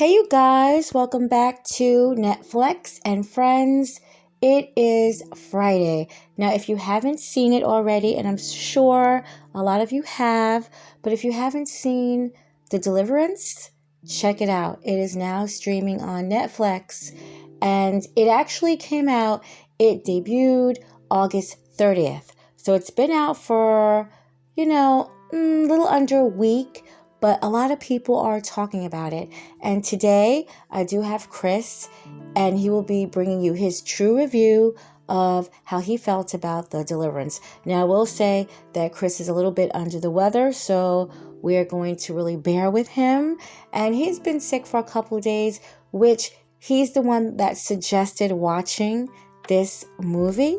Hey, you guys, welcome back to Netflix and Friends. It is Friday. Now, if you haven't seen it already, and I'm sure a lot of you have, but if you haven't seen The Deliverance, check it out. It is now streaming on Netflix, and it actually came out, it debuted August 30th. So it's been out for, a little under a week, but a lot of people are talking about it. And today I do have Chris, and he will be bringing you his true review of how he felt about The Deliverance. Now, I will say that Chris is a little bit under the weather, so we are going to really bear with him. And he's been sick for a couple of days, which he's the one that suggested watching this movie.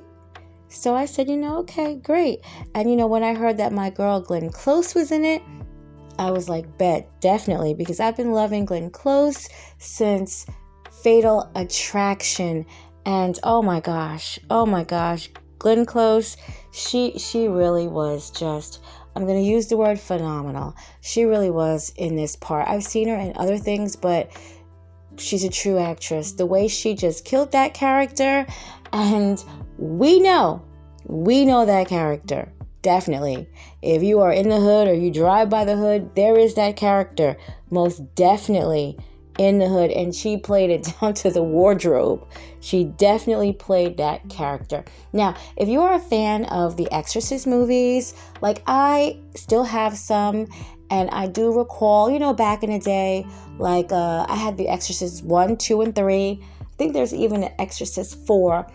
So I said, okay, great. And when I heard that my girl Glenn Close was in it, I was like, bet, definitely, because I've been loving Glenn Close since Fatal Attraction. And oh my gosh, Glenn Close, she really was just, I'm going to use the word phenomenal. She really was in this part. I've seen her in other things, but she's a true actress. The way she just killed that character, and we know that character. Definitely. If you are in the hood or you drive by the hood, there is that character. Most definitely in the hood. And she played it down to the wardrobe. She definitely played that character. Now, if you are a fan of the Exorcist movies, like I still have some, and I do recall, back in the day, like I had the Exorcist 1, 2, and 3. I think there's even an Exorcist 4.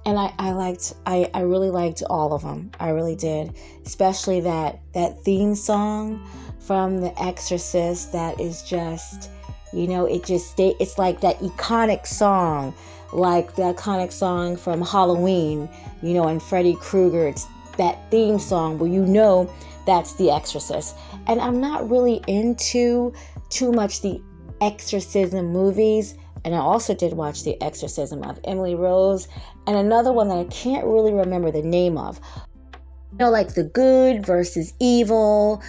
And I really liked all of them. I really did. Especially that theme song from The Exorcist that is just, it's like that iconic song, like the iconic song from Halloween, and Freddy Krueger. It's that theme song where that's The Exorcist. And I'm not really into too much the exorcism movies. And I also did watch The Exorcism of Emily Rose, and another one that I can't really remember the name of. Like the good versus evil,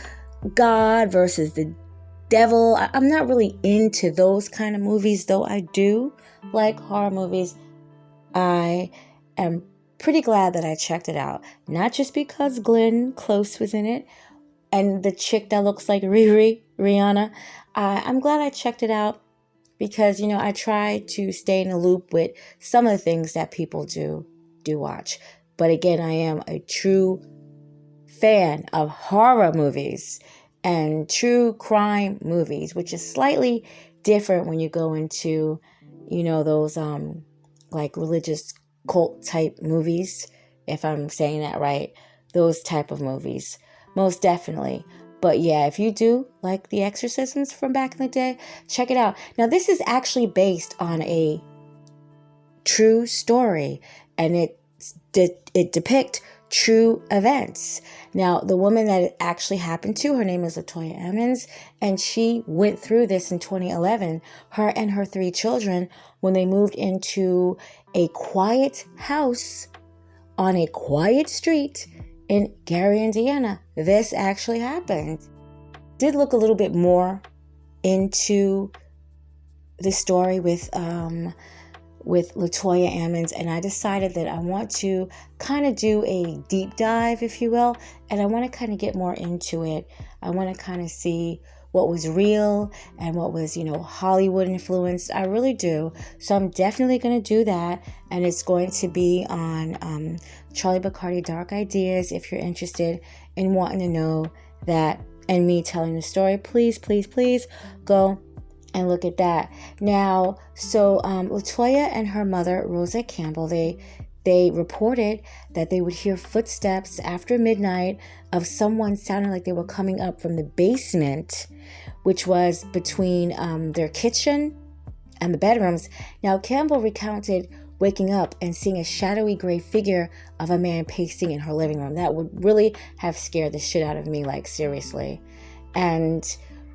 God versus the devil. I'm not really into those kind of movies, though I do like horror movies. I am pretty glad that I checked it out. Not just because Glenn Close was in it, and the chick that looks like Rihanna. I'm glad I checked it out, because, I try to stay in the loop with some of the things that people do watch. But again, I am a true fan of horror movies and true crime movies, which is slightly different when you go into, those like religious cult type movies, if I'm saying that right. Those type of movies, most definitely. But yeah, if you do like the exorcisms from back in the day, check it out. Now, this is actually based on a true story, and it depicts true events. Now, the woman that it actually happened to, her name is Latoya Ammons, and she went through this in 2011, her and her 3 children, when they moved into a quiet house on a quiet street in Gary, Indiana. This actually happened. Did look a little bit more into the story with Latoya Ammons, and I decided that I want to kind of do a deep dive, if you will, and I want to kind of get more into it. I want to kind of see what was real and what was, Hollywood influenced. I really do. So I'm definitely going to do that. And it's going to be on Charlie Bacardi Dark Ideas. If you're interested in wanting to know that and me telling the story, please go and look at that. Now, so Latoya and her mother, Rosa Campbell, they reported that they would hear footsteps after midnight of someone sounding like they were coming up from the basement, which was between their kitchen and the bedrooms. Now, Campbell recounted waking up and seeing a shadowy gray figure of a man pacing in her living room. That would really have scared the shit out of me, like seriously. And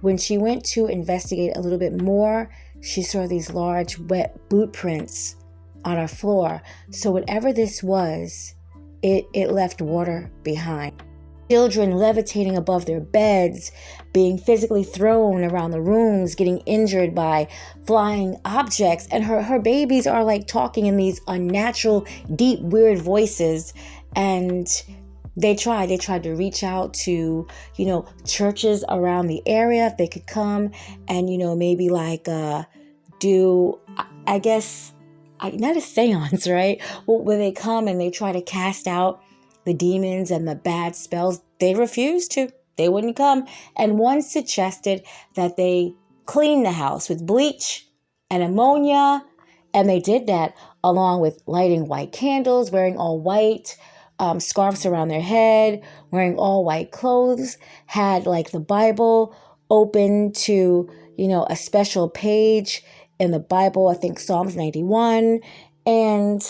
when she went to investigate a little bit more, she saw these large wet boot prints on our floor. So whatever this was, it left water behind. children levitating above their beds, being physically thrown around the rooms, getting injured by flying objects. And her babies are like talking in these unnatural, deep, weird voices. And they tried to reach out to, churches around the area if they could come and, maybe like do, I guess, not a seance, right? Well, when they come and they try to cast out the demons and the bad spells, they refused to. They wouldn't come. And one suggested that they clean the house with bleach and ammonia. And they did that along with lighting white candles, wearing all white, scarves around their head, wearing all white clothes, had like the Bible open to, a special page in the Bible, I think Psalms 91. And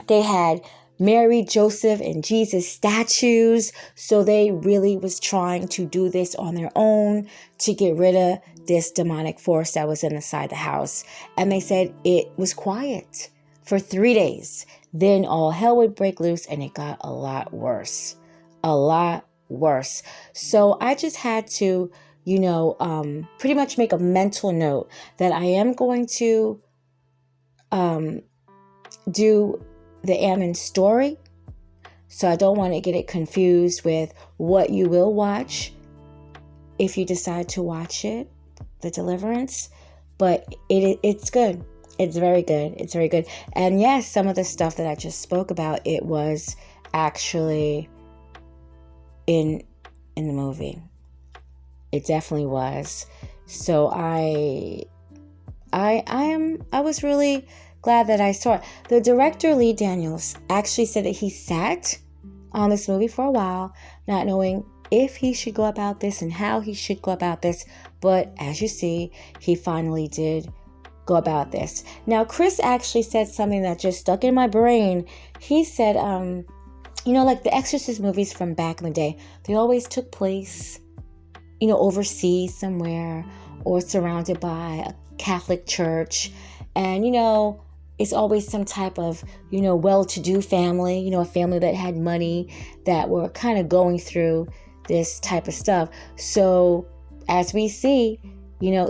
they had Mary, Joseph, and Jesus statues. So they really was trying to do this on their own to get rid of this demonic force that was inside the house. And they said it was quiet for 3 days. Then all hell would break loose and it got a lot worse. A lot worse. So I just had to, pretty much make a mental note that I am going to do the Ammons story. So I don't want to get it confused with what you will watch if you decide to watch it, the Deliverance. But it's good. It's very good. It's very good. And yes, some of the stuff that I just spoke about, it was actually in the movie. It definitely was. So I was really glad that I saw it. The director, Lee Daniels, actually said that he sat on this movie for a while, not knowing if he should go about this and how he should go about this. But as you see, he finally did go about this. Now, Chris actually said something that just stuck in my brain. He said, like the Exorcist movies from back in the day, they always took place, overseas somewhere or surrounded by a Catholic church. And, it's always some type of, well-to-do family, a family that had money, that were kind of going through this type of stuff. So as we see,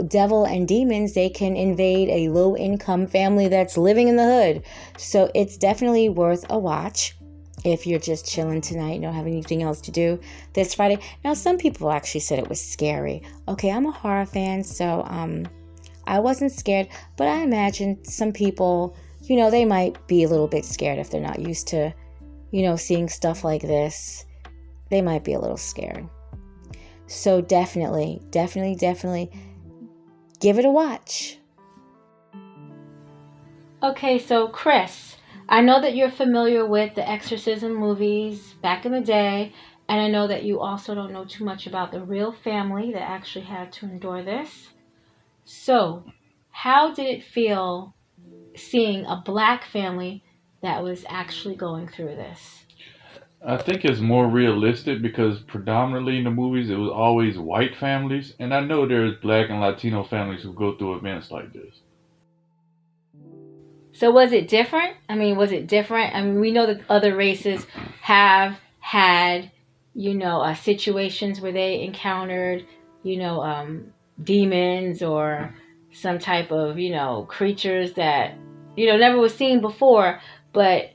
devil and demons, they can invade a low-income family that's living in the hood. So it's definitely worth a watch if you're just chilling tonight, don't have anything else to do this Friday. Now, some people actually said it was scary. Okay, I'm a horror fan, so I wasn't scared, but I imagine some people, they might be a little bit scared if they're not used to, seeing stuff like this. They might be a little scared. So definitely give it a watch. Okay, so Chris, I know that you're familiar with the exorcism movies back in the day, and I know that you also don't know too much about the real family that actually had to endure this. So, how did it feel seeing a black family that was actually going through this? I think it's more realistic because predominantly in the movies it was always white families, and I know there's black and Latino families who go through events like this. So was it different? Was it different? We know that other races have had, situations where they encountered, demons or some type of, creatures that, never was seen before. But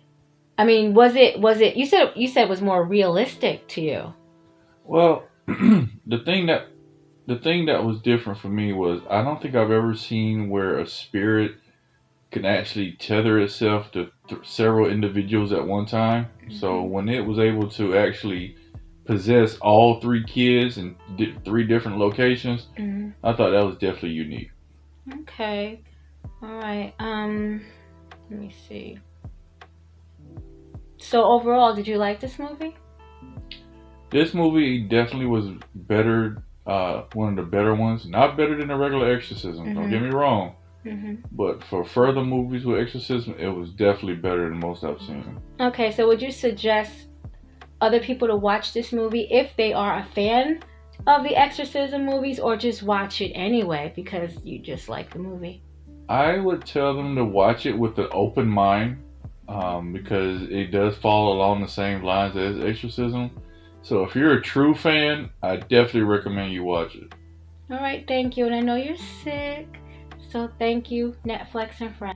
was it? You said it was more realistic to you. Well, the thing that was different for me was I don't think I've ever seen where a spirit can actually tether itself to several individuals at one time. So when it was able to actually possess all three kids in three different locations, I thought that was definitely unique. Okay. All right. Let me see. So overall, did you like this movie? This movie definitely was better, one of the better ones. Not better than a regular exorcism, don't get me wrong. But for further movies with exorcism, it was definitely better than most I've seen. Okay, so would you suggest other people to watch this movie if they are a fan of the exorcism movies, or just watch it anyway because you just like the movie? I would tell them to watch it with an open mind, because it does follow along the same lines as exorcism. So if you're a true fan, I definitely recommend you watch it. All right, thank you. And I know you're sick, so thank you, Netflix and friends.